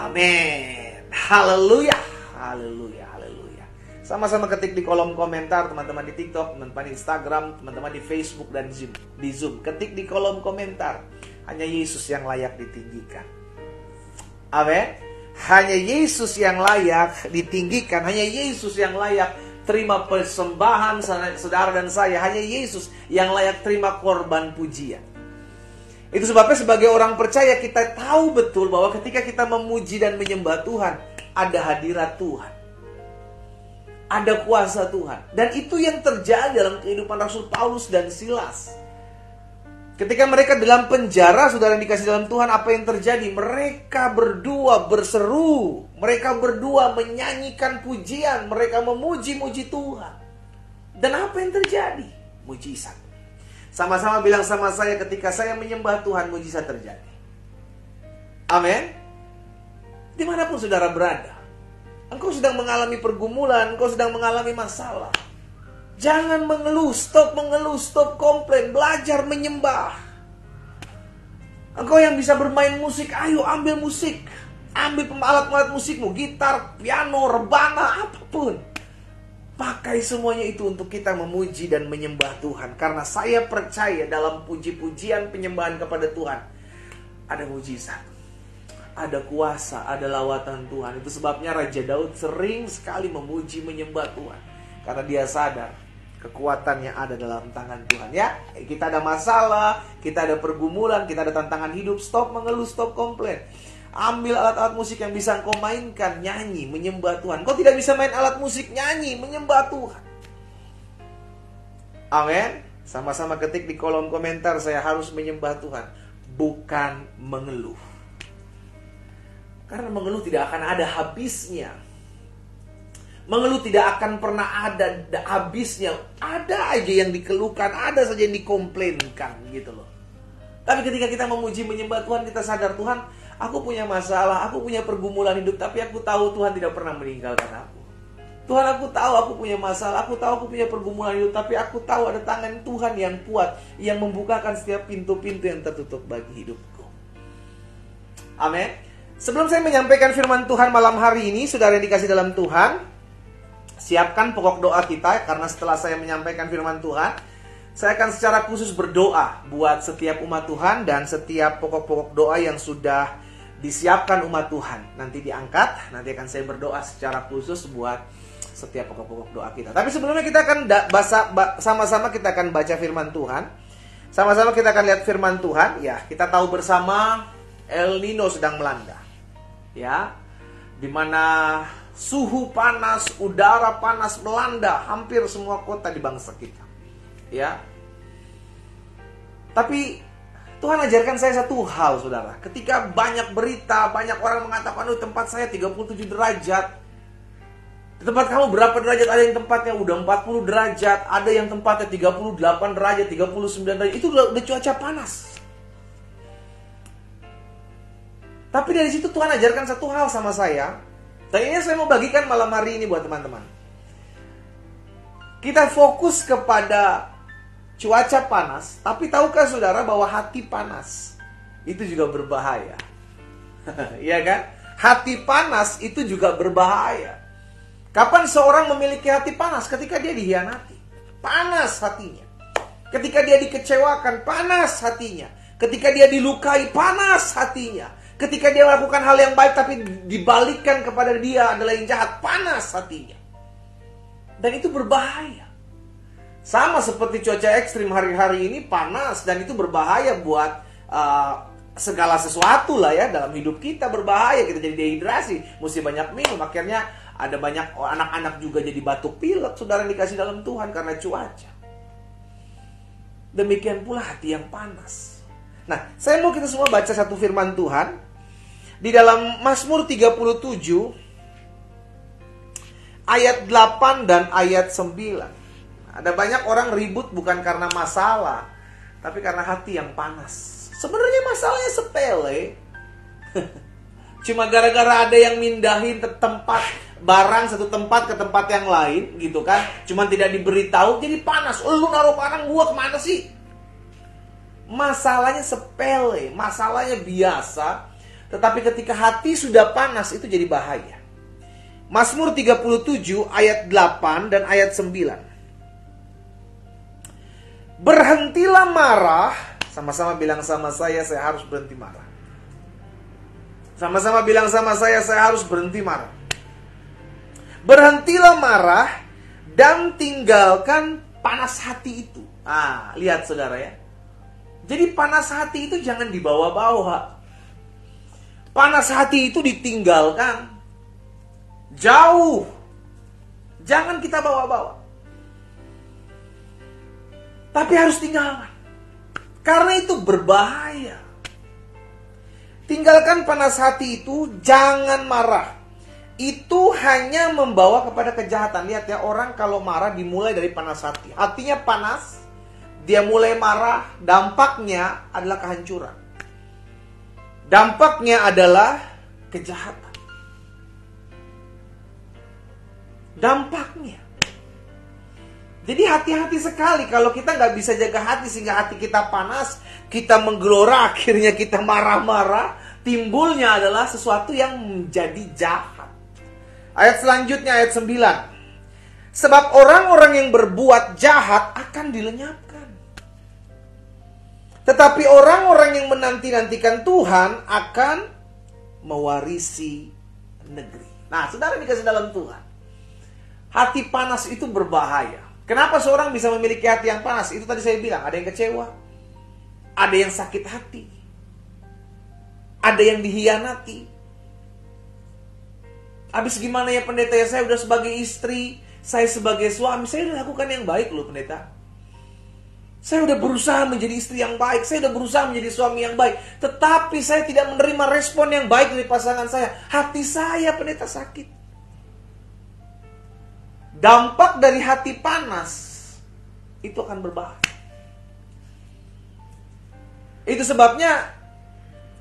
Amin. Haleluya. Haleluya. Haleluya. Sama-sama ketik di kolom komentar, teman-teman di TikTok, teman-teman di Instagram, teman-teman di Facebook dan di Zoom. Ketik di kolom komentar. Hanya Yesus yang layak ditinggikan. Amin. Hanya Yesus yang layak ditinggikan. Hanya Yesus yang layak terima persembahan saudara dan saya. Hanya Yesus yang layak terima korban pujian. Itu sebabnya sebagai orang percaya kita tahu betul bahwa ketika kita memuji dan menyembah Tuhan, ada hadirat Tuhan. Ada kuasa Tuhan. Dan itu yang terjadi dalam kehidupan Rasul Paulus dan Silas. Ketika mereka dalam penjara, saudara yang dikasih dalam Tuhan, apa yang terjadi? Mereka berdua berseru. Mereka berdua menyanyikan pujian. Mereka memuji-muji Tuhan. Dan apa yang terjadi? Mujizat. Sama-sama bilang sama saya, ketika saya menyembah Tuhan, mujizat terjadi. Amin. Dimanapun saudara berada, engkau sedang mengalami pergumulan, engkau sedang mengalami masalah, jangan mengeluh, stop komplain, belajar menyembah. Engkau yang bisa bermain musik, ayo ambil musik. Ambil alat-alat musikmu, gitar, piano, rebana, apapun. Pakai semuanya itu untuk kita memuji dan menyembah Tuhan. Karena saya percaya dalam puji-pujian penyembahan kepada Tuhan ada mujizat, ada kuasa, ada lawatan Tuhan. Itu sebabnya Raja Daud sering sekali memuji menyembah Tuhan. Karena dia sadar kekuatan yang ada dalam tangan Tuhan. Ya, kita ada masalah, kita ada pergumulan, kita ada tantangan hidup. Stop mengeluh, stop komplain. Ambil alat-alat musik yang bisa engkau mainkan, nyanyi, menyembah Tuhan. Kau tidak bisa main alat musik, nyanyi, menyembah Tuhan. Amin. Sama-sama ketik di kolom komentar, saya harus menyembah Tuhan, bukan mengeluh. Karena mengeluh tidak akan ada habisnya. Mengeluh tidak akan pernah ada habisnya. Ada aja yang dikeluhkan, ada saja yang dikomplainkan gitu loh. Tapi ketika kita memuji menyembah Tuhan, kita sadar, Tuhan, aku punya masalah, aku punya pergumulan hidup, tapi aku tahu Tuhan tidak pernah meninggalkan aku. Tuhan, aku tahu aku punya masalah, aku tahu aku punya pergumulan hidup, tapi aku tahu ada tangan Tuhan yang kuat, yang membukakan setiap pintu-pintu yang tertutup bagi hidupku. Amin. Sebelum saya menyampaikan firman Tuhan malam hari ini, saudara yang dikasih dalam Tuhan, siapkan pokok doa kita, karena setelah saya menyampaikan firman Tuhan, saya akan secara khusus berdoa buat setiap umat Tuhan dan setiap pokok-pokok doa yang sudah disiapkan umat Tuhan. Nanti diangkat, nanti akan saya berdoa secara khusus buat setiap pokok-pokok doa kita. Tapi sebelumnya kita akan sama-sama kita akan baca firman Tuhan. Sama-sama kita akan lihat firman Tuhan. Ya, kita tahu bersama El Nino sedang melanda. Ya, dimana suhu panas, udara panas melanda hampir semua kota di bangsa kita. Ya. Tapi Tuhan ajarkan saya satu hal, saudara. Ketika banyak berita, banyak orang mengatakan, tempat saya 37 derajat. Di tempat kamu berapa derajat? Ada yang tempatnya udah 40 derajat, ada yang tempatnya 38 derajat, 39 derajat. Itu udah cuaca panas. Tapi dari situ Tuhan ajarkan satu hal sama saya. Dan ini saya mau bagikan malam hari ini buat teman-teman. Kita fokus kepada cuaca panas, tapi tahukah saudara bahwa hati panas itu juga berbahaya? Iya kan? Hati panas itu juga berbahaya. Kapan seorang memiliki hati panas? Ketika dia dihianati, panas hatinya. Ketika dia dikecewakan, panas hatinya. Ketika dia dilukai, panas hatinya. Ketika dia melakukan hal yang baik tapi dibalikkan kepada dia adalah yang jahat, panas hatinya. Dan itu berbahaya. Sama seperti cuaca ekstrim hari-hari ini, panas, dan itu berbahaya buat segala sesuatu lah ya. Dalam hidup kita berbahaya, kita jadi dehidrasi, mesti banyak minum. Akhirnya ada banyak anak-anak juga jadi batuk pilek, saudara yang dikasih dalam Tuhan, karena cuaca. Demikian pula hati yang panas. Nah, saya mau kita semua baca satu firman Tuhan di dalam Mazmur 37 ayat 8 dan ayat 9. Ada banyak orang ribut bukan karena masalah, tapi karena hati yang panas. Sebenarnya masalahnya sepele. Cuma gara-gara ada yang mindahin tempat barang satu tempat ke tempat yang lain gitu kan. Cuma tidak diberitahu, jadi panas. Lu naruh barang gua kemana sih? Masalahnya sepele, masalahnya biasa. Tetapi ketika hati sudah panas, itu jadi bahaya. Mazmur 37 ayat 8 dan ayat 9. Berhentilah marah. Sama-sama bilang sama saya harus berhenti marah. Sama-sama bilang sama saya harus berhenti marah. Berhentilah marah dan tinggalkan panas hati itu. Lihat saudara ya. Jadi panas hati itu jangan dibawa-bawa. Panas hati itu ditinggalkan. Jauh. Jangan kita bawa-bawa. Tapi harus tinggalkan. Karena itu berbahaya. Tinggalkan panas hati itu, jangan marah. Itu hanya membawa kepada kejahatan. Lihat ya, orang kalau marah dimulai dari panas hati. Hatinya panas, dia mulai marah, dampaknya adalah kehancuran. Dampaknya adalah kejahatan. Dampaknya. Jadi hati-hati sekali kalau kita nggak bisa jaga hati sehingga hati kita panas, kita menggelora, akhirnya kita marah-marah, timbulnya adalah sesuatu yang menjadi jahat. Ayat selanjutnya, ayat 9. Sebab orang-orang yang berbuat jahat akan dilenyapkan. Tetapi orang-orang yang menanti-nantikan Tuhan akan mewarisi negeri. Nah, saudara dikasih dalam Tuhan. Hati panas itu berbahaya. Kenapa seorang bisa memiliki hati yang panas? Itu tadi saya bilang, ada yang kecewa, ada yang sakit hati, ada yang dihianati. Habis gimana ya pendeta ya, saya udah sebagai istri, saya sebagai suami, saya udah lakukan yang baik loh pendeta. Saya udah berusaha menjadi istri yang baik, saya udah berusaha menjadi suami yang baik. Tetapi saya tidak menerima respon yang baik dari pasangan saya. Hati saya pendeta sakit. Dampak dari hati panas itu akan berbahaya. Itu sebabnya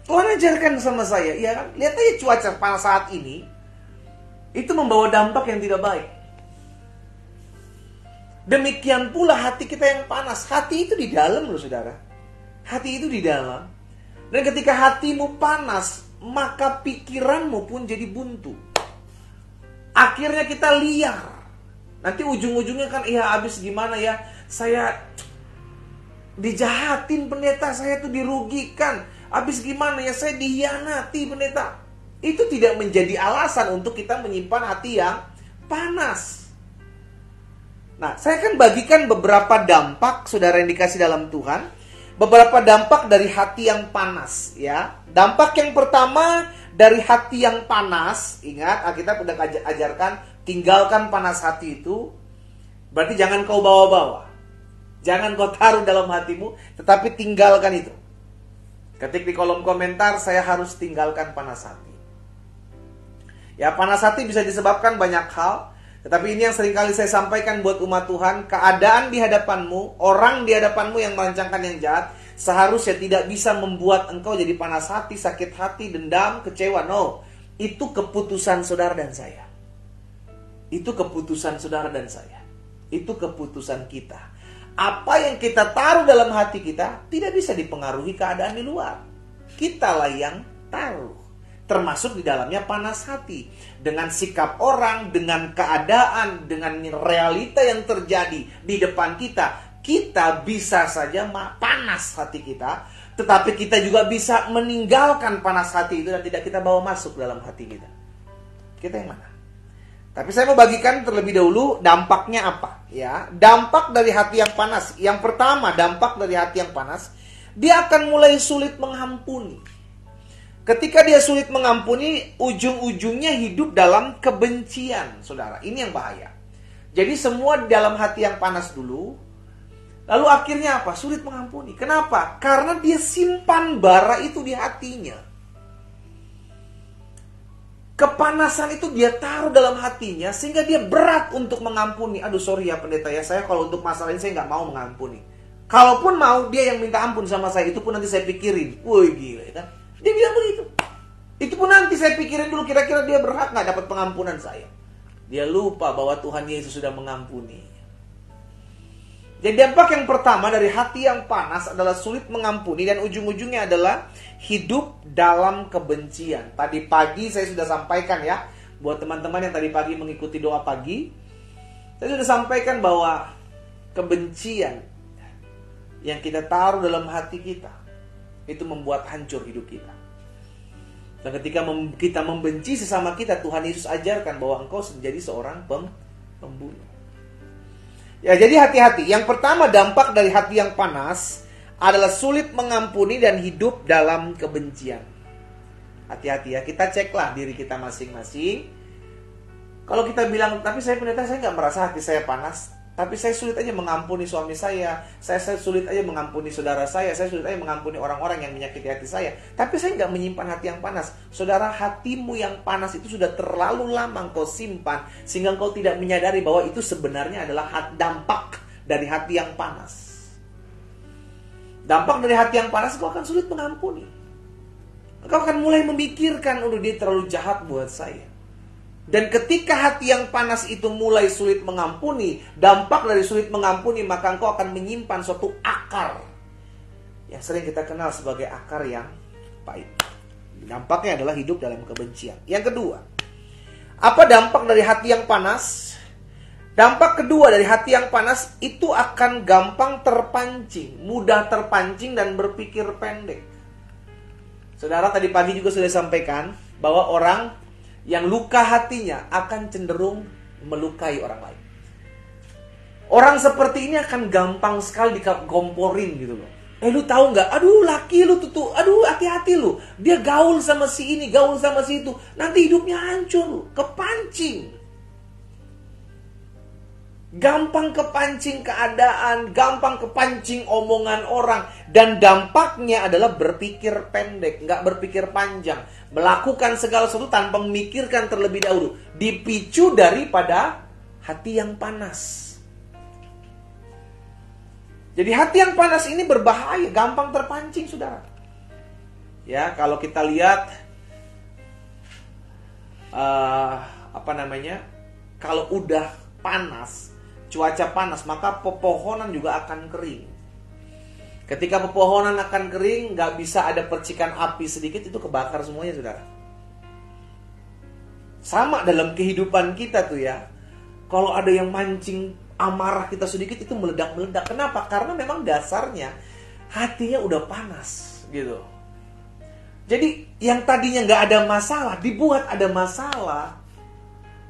Tuhan ajarkan sama saya, ya kan? Lihat aja cuaca panas saat ini, itu membawa dampak yang tidak baik. Demikian pula hati kita yang panas. Hati itu di dalam loh saudara. Hati itu di dalam. Dan ketika hatimu panas, maka pikiranmu pun jadi buntu. Akhirnya kita liar. Nanti ujung-ujungnya kan, habis gimana ya, saya dijahatin pendeta, saya tuh dirugikan. Habis gimana ya, saya dihianati pendeta. Itu tidak menjadi alasan untuk kita menyimpan hati yang panas. Nah, saya akan bagikan beberapa dampak saudara yang dikasih dalam Tuhan. Beberapa dampak dari hati yang panas ya. Dampak yang pertama dari hati yang panas, ingat kita udah ajarkan, tinggalkan panas hati itu. Berarti jangan kau bawa-bawa. Jangan kau taruh dalam hatimu, tetapi tinggalkan itu. Ketik di kolom komentar, saya harus tinggalkan panas hati. Ya, panas hati bisa disebabkan banyak hal. Tetapi ini yang seringkali saya sampaikan buat umat Tuhan. Keadaan di hadapanmu, orang di hadapanmu yang merancangkan yang jahat, seharusnya tidak bisa membuat engkau jadi panas hati, sakit hati, dendam, kecewa. No, itu keputusan saudara dan saya. Itu keputusan saudara dan saya. Itu keputusan kita. Apa yang kita taruh dalam hati kita tidak bisa dipengaruhi keadaan di luar. Kitalah yang taruh. Termasuk di dalamnya panas hati. Dengan sikap orang, dengan keadaan, dengan realita yang terjadi di depan kita. Kita bisa saja panas hati kita. Tetapi kita juga bisa meninggalkan panas hati itu dan tidak kita bawa masuk dalam hati kita. Kita yang mana? Tapi saya mau bagikan terlebih dahulu dampaknya apa. Ya, dampak dari hati yang panas. Yang pertama, dampak dari hati yang panas, dia akan mulai sulit mengampuni. Ketika dia sulit mengampuni, ujung-ujungnya hidup dalam kebencian, saudara. Ini yang bahaya. Jadi semua di dalam hati yang panas dulu, lalu akhirnya apa? Sulit mengampuni. Kenapa? Karena dia simpan bara itu di hatinya. Kepanasan itu dia taruh dalam hatinya, sehingga dia berat untuk mengampuni. Aduh sorry ya pendeta ya, saya kalau untuk masalah ini saya nggak mau mengampuni. Kalaupun mau, dia yang minta ampun sama saya, itu pun nanti saya pikirin. Woi gila ya kan? Dia bilang begitu. Itu pun nanti saya pikirin dulu, kira-kira dia berhak gak dapat pengampunan saya. Dia lupa bahwa Tuhan Yesus sudah mengampuni. Jadi dampak yang pertama dari hati yang panas adalah sulit mengampuni dan ujung-ujungnya adalah hidup dalam kebencian. Tadi pagi saya sudah sampaikan ya, buat teman-teman yang tadi pagi mengikuti doa pagi, saya sudah sampaikan bahwa kebencian yang kita taruh dalam hati kita itu membuat hancur hidup kita. Dan ketika kita membenci sesama kita, Tuhan Yesus ajarkan bahwa engkau menjadi seorang pembunuh. Ya, jadi hati-hati. Yang pertama, dampak dari hati yang panas adalah sulit mengampuni dan hidup dalam kebencian. Hati-hati ya, kita ceklah diri kita masing-masing. Kalau kita bilang, tapi saya pendeta, saya nggak merasa hati saya panas, tapi saya sulit aja mengampuni suami saya sulit aja mengampuni saudara saya sulit aja mengampuni orang-orang yang menyakiti hati saya. Tapi saya nggak menyimpan hati yang panas. Saudara, hatimu yang panas itu sudah terlalu lama engkau simpan, sehingga engkau tidak menyadari bahwa itu sebenarnya adalah dampak dari hati yang panas. Dampak dari hati yang panas, engkau akan sulit mengampuni. Engkau akan mulai memikirkan, dia terlalu jahat buat saya. Dan ketika hati yang panas itu mulai sulit mengampuni, dampak dari sulit mengampuni, maka engkau akan menyimpan suatu akar yang sering kita kenal sebagai akar yang pahit. Dampaknya adalah hidup dalam kebencian. Yang kedua, apa dampak dari hati yang panas? Dampak kedua dari hati yang panas itu akan gampang terpancing, mudah terpancing dan berpikir pendek. Saudara, tadi pagi juga sudah sampaikan bahwa orang yang luka hatinya akan cenderung melukai orang lain. Orang seperti ini akan gampang sekali digomporin gitu loh. Lu tahu nggak? Aduh, laki lu tuh, aduh hati-hati lu. Dia gaul sama si ini, gaul sama si itu. Nanti hidupnya hancur, kepancing. Gampang kepancing keadaan, gampang kepancing omongan orang. Dan dampaknya adalah berpikir pendek, nggak berpikir panjang. Melakukan segala sesuatu tanpa memikirkan terlebih dahulu. Dipicu daripada hati yang panas. Jadi hati yang panas ini berbahaya, gampang terpancing, saudara. Ya, kalau kita lihat kalau udah panas, cuaca panas, maka pepohonan juga akan kering. Ketika pepohonan akan kering, nggak bisa ada percikan api sedikit, itu kebakar semuanya, saudara. Sama dalam kehidupan kita tuh ya. Kalau ada yang mancing amarah kita sedikit, itu meledak-meledak. Kenapa? Karena memang dasarnya hatinya udah panas gitu. Jadi yang tadinya nggak ada masalah, dibuat ada masalah.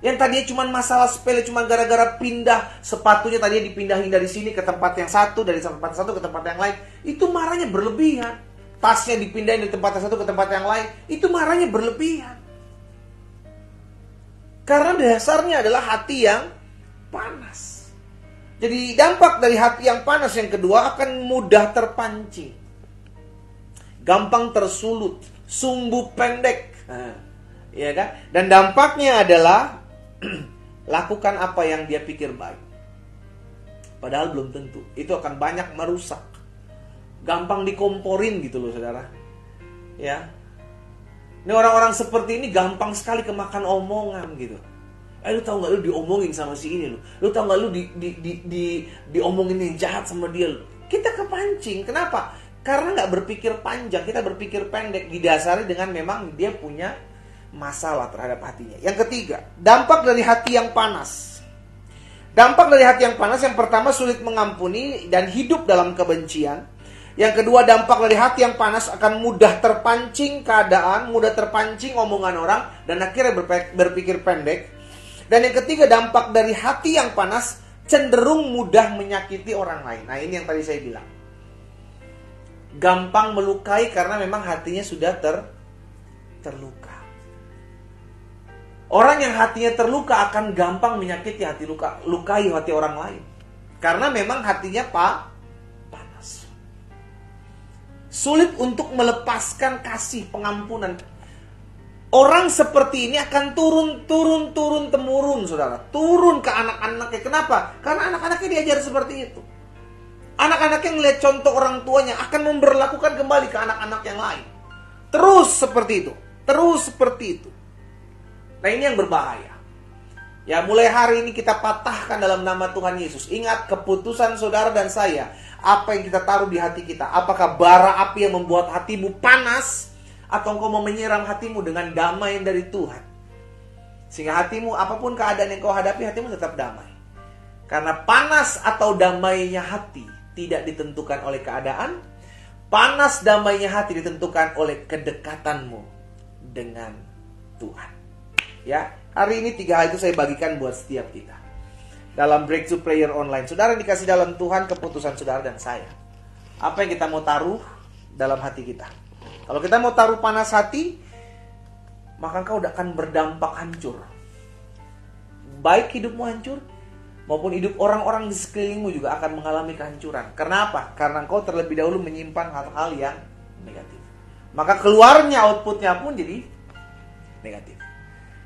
Yang tadinya cuma masalah sepele, cuma gara-gara pindah sepatunya tadinya dipindahin dari sini ke tempat yang satu, dari tempat satu ke tempat yang lain, itu marahnya berlebihan. Tasnya dipindahin dari tempat yang satu ke tempat yang lain, itu marahnya berlebihan. Karena dasarnya adalah hati yang panas. Jadi dampak dari hati yang panas yang kedua akan mudah terpancing, gampang tersulut, sumbu pendek, ya kan? Dan dampaknya adalah lakukan apa yang dia pikir baik. Padahal belum tentu. Itu akan banyak merusak. Gampang dikomporin gitu loh, saudara. Ya. Ini orang-orang seperti ini gampang sekali kemakan omongan gitu. Lu tahu nggak, lu diomongin sama si ini lu. Lu tahu nggak, lu diomongin yang jahat sama dia lu. Kita kepancing. Kenapa? Karena nggak berpikir panjang, kita berpikir pendek. Didasari dengan memang dia punya masalah terhadap hatinya. Yang ketiga, dampak dari hati yang panas. Dampak dari hati yang panas, yang pertama sulit mengampuni dan hidup dalam kebencian. Yang kedua, dampak dari hati yang panas akan mudah terpancing keadaan, mudah terpancing omongan orang, dan akhirnya berpikir pendek. Dan yang ketiga, dampak dari hati yang panas cenderung mudah menyakiti orang lain. Nah, ini yang tadi saya bilang. Gampang melukai karena memang hatinya sudah terluka. Orang yang hatinya terluka akan gampang menyakiti lukai hati orang lain. Karena memang hatinya panas. Sulit untuk melepaskan kasih, pengampunan. Orang seperti ini akan turun-temurun, saudara. Turun ke anak-anaknya. Kenapa? Karena anak-anaknya diajar seperti itu. Anak-anaknya melihat contoh orang tuanya akan memberlakukan kembali ke anak-anak yang lain. Terus seperti itu. Nah, ini yang berbahaya. Ya, mulai hari ini kita patahkan dalam nama Tuhan Yesus. Ingat keputusan saudara dan saya. Apa yang kita taruh di hati kita. Apakah bara api yang membuat hatimu panas, atau engkau mau menyiram hatimu dengan damai dari Tuhan. Sehingga hatimu, apapun keadaan yang kau hadapi, hatimu tetap damai. Karena panas atau damainya hati tidak ditentukan oleh keadaan. Panas damainya hati ditentukan oleh kedekatanmu dengan Tuhan. Ya, hari ini 3 hal itu saya bagikan buat setiap kita. Dalam Breakthrough Prayer Online, saudara dikasih dalam Tuhan keputusan saudara dan saya. Apa yang kita mau taruh dalam hati kita. Kalau kita mau taruh panas hati, maka engkau akan berdampak hancur. Baik hidupmu hancur, maupun hidup orang-orang di sekelilingmu juga akan mengalami kehancuran. Kenapa? Karena engkau terlebih dahulu menyimpan hal-hal yang negatif. Maka keluarnya outputnya pun jadi negatif.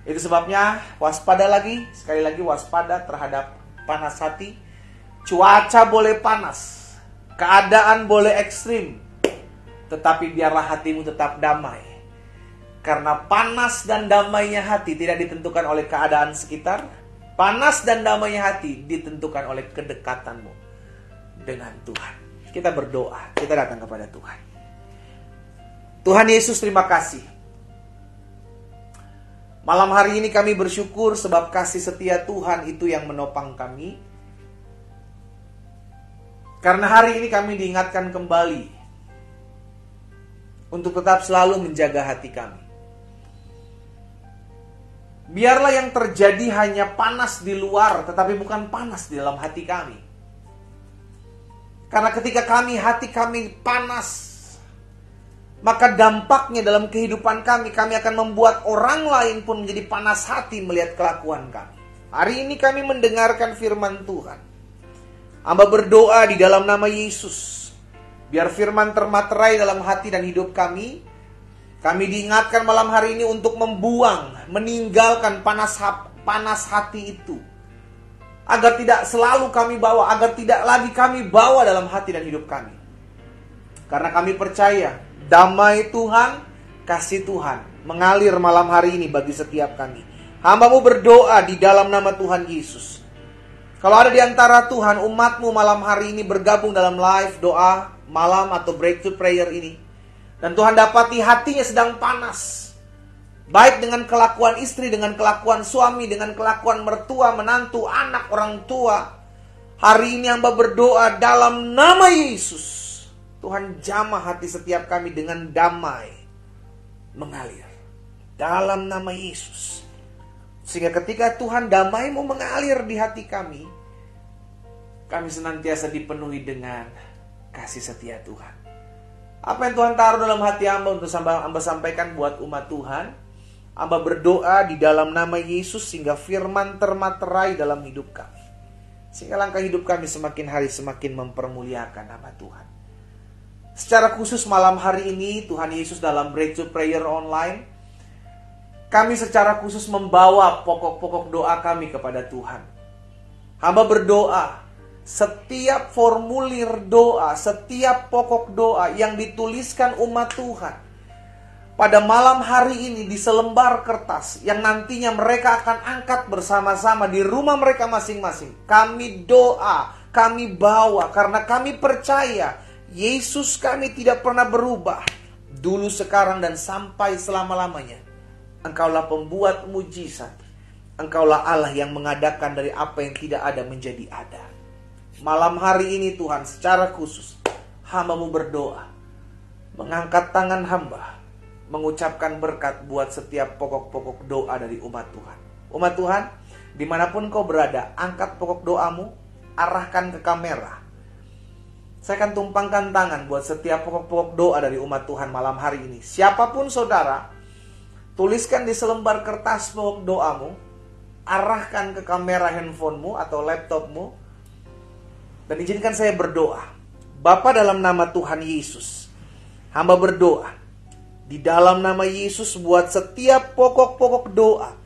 Itu sebabnya waspada lagi, sekali lagi waspada terhadap panas hati. Cuaca boleh panas, keadaan boleh ekstrim, tetapi biarlah hatimu tetap damai. Karena panas dan damainya hati tidak ditentukan oleh keadaan sekitar. Panas dan damainya hati ditentukan oleh kedekatanmu dengan Tuhan. Kita berdoa, kita datang kepada Tuhan. Tuhan Yesus, terima kasih. Malam hari ini kami bersyukur sebab kasih setia Tuhan itu yang menopang kami. Karena hari ini kami diingatkan kembali untuk tetap selalu menjaga hati kami. Biarlah yang terjadi hanya panas di luar, tetapi bukan panas di dalam hati kami. Karena ketika hati kami panas, maka dampaknya dalam kehidupan kami akan membuat orang lain pun menjadi panas hati melihat kelakuan kami. Hari ini kami mendengarkan firman Tuhan. Hamba berdoa di dalam nama Yesus, biar firman termaterai dalam hati dan hidup kami. Kami diingatkan malam hari ini untuk membuang, meninggalkan panas hati itu. Agar tidak selalu kami bawa, agar tidak lagi kami bawa dalam hati dan hidup kami. Karena kami percaya, damai Tuhan, kasih Tuhan mengalir malam hari ini bagi setiap kami. Hamba-Mu berdoa di dalam nama Tuhan Yesus. Kalau ada di antara Tuhan, umat-Mu malam hari ini bergabung dalam live doa malam atau breakthrough prayer ini, dan Tuhan dapati hatinya sedang panas, baik dengan kelakuan istri, dengan kelakuan suami, dengan kelakuan mertua, menantu, anak, orang tua. Hari ini hamba berdoa dalam nama Yesus, Tuhan jamah hati setiap kami dengan damai mengalir. Dalam nama Yesus. Sehingga ketika Tuhan damai-Mu mengalir di hati kami senantiasa dipenuhi dengan kasih setia Tuhan. Apa yang Tuhan taruh dalam hati hamba untuk hamba sampaikan buat umat Tuhan, hamba berdoa di dalam nama Yesus sehingga firman termaterai dalam hidup kami. Sehingga langkah hidup kami semakin hari semakin mempermuliakan nama Tuhan. Secara khusus malam hari ini Tuhan Yesus dalam Breakthrough Prayer Online, kami secara khusus membawa pokok-pokok doa kami kepada Tuhan. Hamba berdoa, setiap formulir doa, setiap pokok doa yang dituliskan umat Tuhan pada malam hari ini di selembar kertas yang nantinya mereka akan angkat bersama-sama di rumah mereka masing-masing. Kami doa, kami bawa karena kami percaya Yesus kami tidak pernah berubah. Dulu, sekarang, dan sampai selama-lamanya. Engkaulah pembuat mujizat. Engkaulah Allah yang mengadakan dari apa yang tidak ada menjadi ada. Malam hari ini Tuhan, secara khusus hamba-Mu berdoa, mengangkat tangan hamba, mengucapkan berkat buat setiap pokok-pokok doa dari umat Tuhan. Umat Tuhan, dimanapun kau berada, angkat pokok doamu, arahkan ke kamera. Saya akan tumpangkan tangan buat setiap pokok-pokok doa dari umat Tuhan malam hari ini. Siapapun saudara, tuliskan di selembar kertas pokok doamu, arahkan ke kamera handphonemu atau laptopmu, dan izinkan saya berdoa. Bapa, dalam nama Tuhan Yesus, hamba berdoa di dalam nama Yesus buat setiap pokok-pokok doa.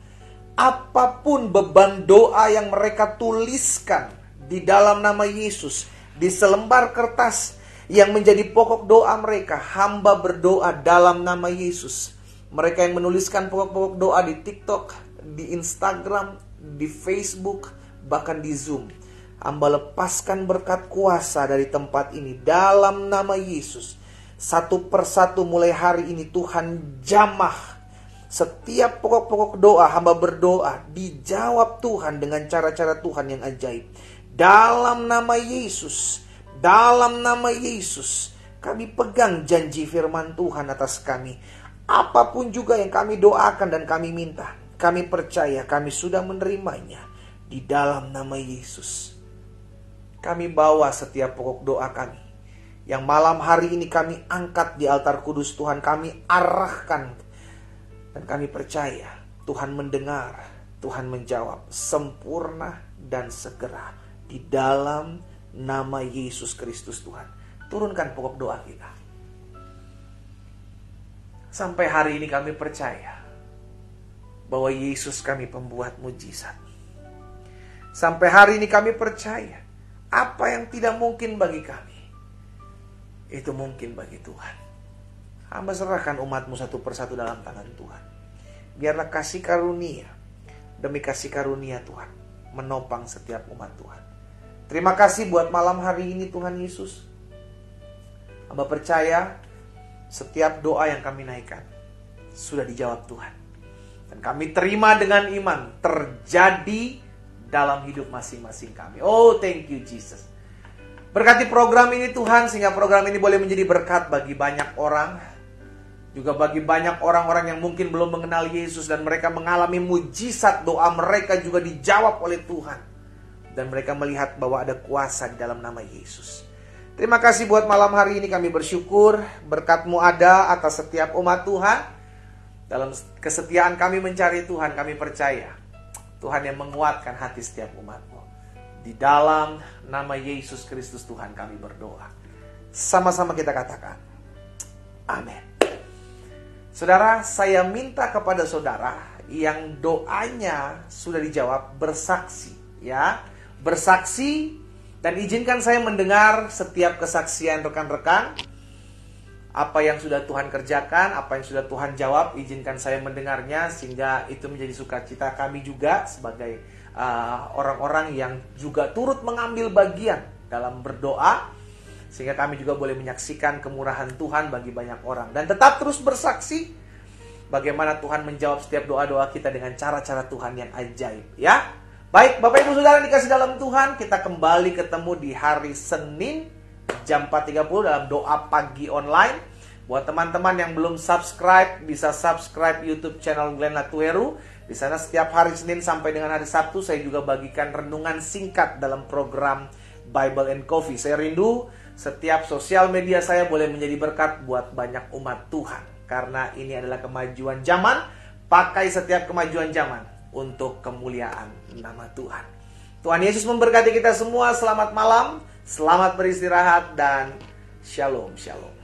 Apapun beban doa yang mereka tuliskan di dalam nama Yesus, di selembar kertas yang menjadi pokok doa mereka, hamba berdoa dalam nama Yesus. Mereka yang menuliskan pokok-pokok doa di TikTok, di Instagram, di Facebook, bahkan di Zoom. Hamba lepaskan berkat kuasa dari tempat ini dalam nama Yesus. Satu persatu mulai hari ini Tuhan jamah setiap pokok-pokok doa. Hamba berdoa dijawab Tuhan dengan cara-cara Tuhan yang ajaib. Dalam nama Yesus, dalam nama Yesus, kami pegang janji firman Tuhan atas kami. Apapun juga yang kami doakan dan kami minta, kami percaya kami sudah menerimanya di dalam nama Yesus. Kami bawa setiap pokok doa kami yang malam hari ini kami angkat di altar kudus Tuhan, kami arahkan. Dan kami percaya Tuhan mendengar, Tuhan menjawab sempurna dan segera. Di dalam nama Yesus Kristus Tuhan. Turunkan pokok doa kita. Sampai hari ini kami percaya bahwa Yesus kami pembuat mujizat. Sampai hari ini kami percaya apa yang tidak mungkin bagi kami, itu mungkin bagi Tuhan. Hamba serahkan umatmu satu persatu dalam tangan Tuhan. Biarlah kasih karunia demi kasih karunia Tuhan menopang setiap umat Tuhan. Terima kasih buat malam hari ini Tuhan Yesus. Hamba percaya setiap doa yang kami naikkan sudah dijawab Tuhan. Dan kami terima dengan iman terjadi dalam hidup masing-masing kami. Oh, thank you Jesus. Berkati program ini Tuhan, sehingga program ini boleh menjadi berkat bagi banyak orang. Juga bagi banyak orang-orang yang mungkin belum mengenal Yesus dan mereka mengalami mujizat, doa mereka juga dijawab oleh Tuhan. Dan mereka melihat bahwa ada kuasa di dalam nama Yesus. Terima kasih buat malam hari ini, kami bersyukur berkat-Mu ada atas setiap umat Tuhan. Dalam kesetiaan kami mencari Tuhan, kami percaya Tuhan yang menguatkan hati setiap umat-Mu. Di dalam nama Yesus Kristus Tuhan kami berdoa. Sama-sama kita katakan amin. Saudara, saya minta kepada saudara yang doanya sudah dijawab bersaksi, ya. Bersaksi, dan izinkan saya mendengar setiap kesaksian rekan-rekan. Apa yang sudah Tuhan kerjakan, apa yang sudah Tuhan jawab, izinkan saya mendengarnya, sehingga itu menjadi sukacita kami juga sebagai orang-orang yang juga turut mengambil bagian dalam berdoa, sehingga kami juga boleh menyaksikan kemurahan Tuhan bagi banyak orang. Dan tetap terus bersaksi bagaimana Tuhan menjawab setiap doa-doa kita dengan cara-cara Tuhan yang ajaib, ya. Baik, Bapak Ibu Saudara dikasih dalam Tuhan, kita kembali ketemu di hari Senin jam 4.30 dalam doa pagi online. Buat teman-teman yang belum subscribe, bisa subscribe YouTube channel Glenn Latuheru. Di sana setiap hari Senin sampai dengan hari Sabtu saya juga bagikan renungan singkat dalam program Bible and Coffee. Saya rindu setiap sosial media saya boleh menjadi berkat buat banyak umat Tuhan. Karena ini adalah kemajuan zaman, pakai setiap kemajuan zaman untuk kemuliaan nama Tuhan. Tuhan Yesus memberkati kita semua. Selamat malam, selamat beristirahat, dan shalom, shalom.